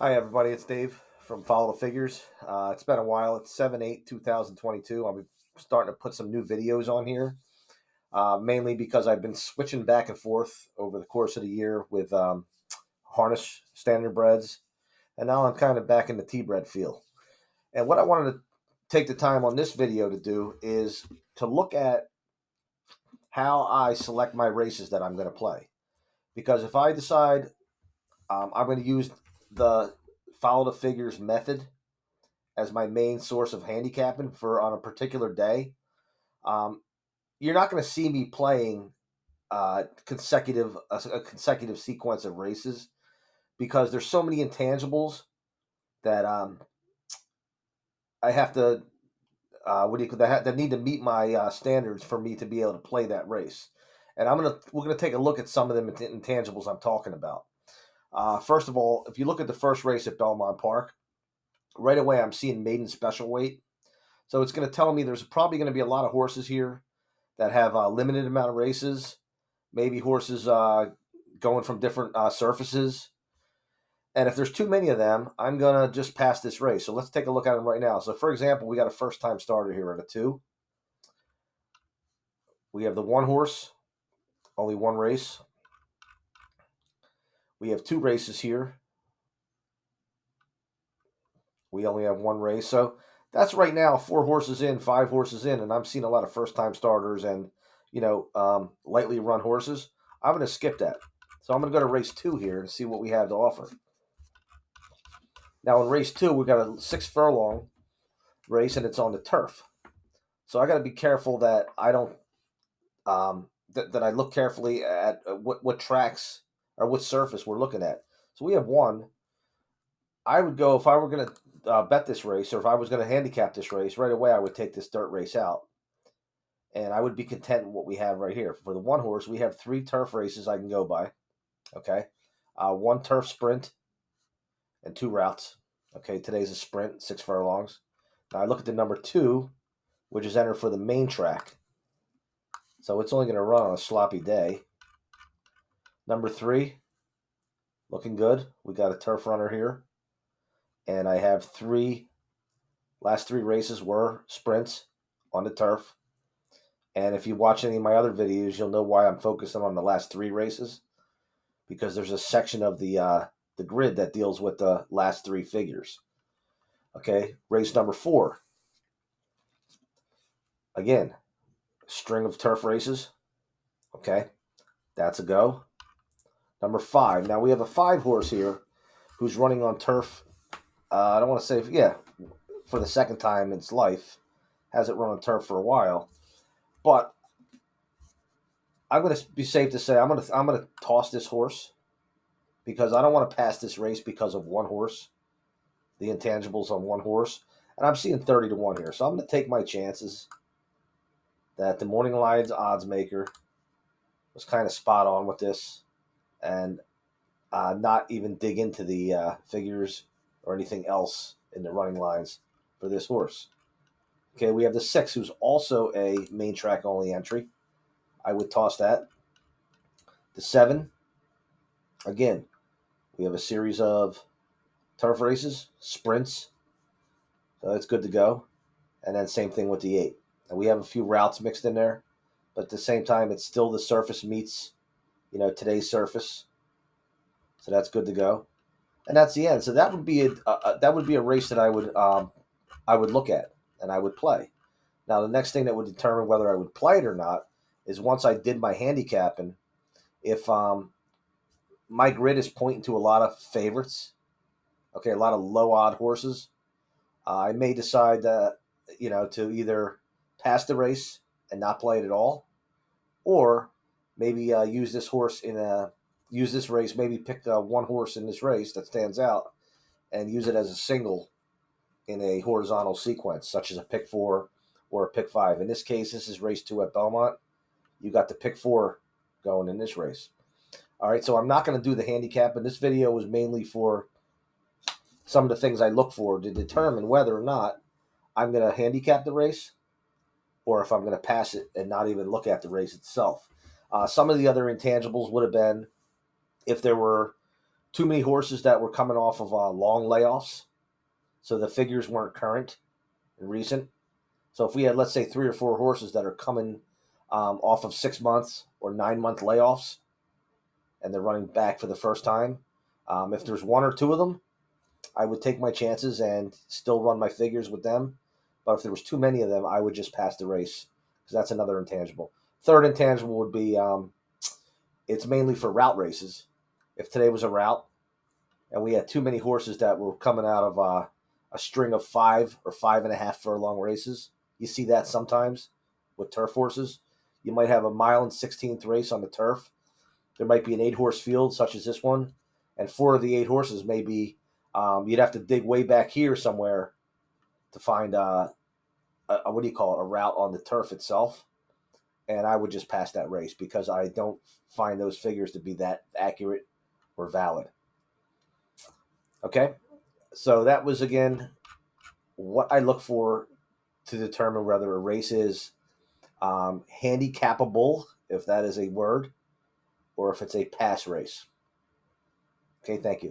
Hi, everybody. It's Dave from Follow the Figures. It's been a while. It's 7/8, 2022. I'll be starting to put some new videos on here, mainly because I've been switching back and forth over the course of the year with harness standard breads, and now I'm kind of back in the T-bred field. And what I wanted to take the time on this video to do is to look at how I select my races that I'm going to play. Because if I decide I'm going to use the Follow the Figures method as my main source of handicapping for on a particular day, um, you're not going to see me playing a consecutive sequence of races because there's so many intangibles that I have to what do you that need to meet my standards for me to be able to play that race. And we're gonna take a look at some of them intangibles I'm talking about. First of all, if you look at the first race at Belmont Park, right away I'm seeing maiden special weight. So it's going to tell me there's probably going to be a lot of horses here that have a limited amount of races, maybe horses going from different surfaces. And if there's too many of them, I'm going to just pass this race. So let's take a look at them right now. So, for example, we got a first time starter here at a 2. We have the 1 horse, only 1 race. We have 2 races here. We only have 1 race. So that's right now 4 horses in, 5 horses in, and I'm seeing a lot of first time starters and lightly run horses. I'm going to skip that. So I'm going to go to race 2 here and see what we have to offer. Now in race 2, we've got a 6 furlong race and it's on the turf. So I got to be careful that I don't that I look carefully at what tracks or what surface we're looking at. So we have 1. I would go if I were going to bet this race, or if I was going to handicap this race right away, I would take this dirt race out, and I would be content with what we have right here. For the 1 horse, we have 3 turf races I can go by. Okay, 1 turf sprint and 2 routes. Okay, today's a sprint, 6 furlongs. Now I look at the number 2, which is entered for the main track, so it's only going to run on a sloppy day. Number 3, looking good. We got a turf runner here, and I have last 3 races were sprints on the turf. And if you watch any of my other videos, you'll know why I'm focusing on the last 3 races, because there's a section of the grid that deals with the last 3 figures. Okay, race number 4. Again, string of turf races. Okay, that's a go. Number 5. Now we have a 5 horse here who's running on turf. I don't want to say, for the second time in its life. Hasn't run on turf for a while. But I'm going to be safe to say I'm going to toss this horse because I don't want to pass this race because of 1 horse, the intangibles on 1 horse. And I'm seeing 30 to 1 here. So I'm going to take my chances that the Morning Lions odds maker was kind of spot on with this and not even dig into the figures or anything else in the running lines for this horse. Okay, we have the 6, who's also a main track only entry. I would toss that. The 7, again, we have a series of turf races, sprints, so it's good to go. And then same thing with the 8. And we have a few routes mixed in there, but at the same time, it's still the surface meets, today's surface. So that's good to go. And that's the end. So that would be a race that I would look at and I would play. Now the next thing that would determine whether I would play it or not is once I did my handicapping, if my grid is pointing to a lot of favorites, okay, a lot of low odd horses, I may decide that to either pass the race and not play it at all, or maybe use this race. Maybe pick 1 horse in this race that stands out and use it as a single in a horizontal sequence, such as a pick 4 or a pick 5. In this case, this is race 2 at Belmont. You got the pick 4 going in this race. All right, so I'm not going to do the handicap, and this video was mainly for some of the things I look for to determine whether or not I'm going to handicap the race or if I'm going to pass it and not even look at the race itself. Some of the other intangibles would have been if there were too many horses that were coming off of long layoffs, so the figures weren't current and recent. So if we had, let's say, 3 or 4 horses that are coming off of 6 months or 9 month layoffs, and they're running back for the first time, if there's 1 or 2 of them, I would take my chances and still run my figures with them. But if there was too many of them, I would just pass the race because that's another intangible. Third intangible would be it's mainly for route races. If today was a route and we had too many horses that were coming out of a string of 5 or 5.5 furlong races, you see that sometimes with turf horses. You might have a mile and 16th race on the turf. There might be an 8 horse field, such as this one, and 4 of the 8 horses may be. You'd have to dig way back here somewhere to find what do you call it, a route on the turf itself. And I would just pass that race because I don't find those figures to be that accurate or valid. Okay, so that was again what I look for to determine whether a race is handicapable, if that is a word, or if it's a pass race. Okay, thank you.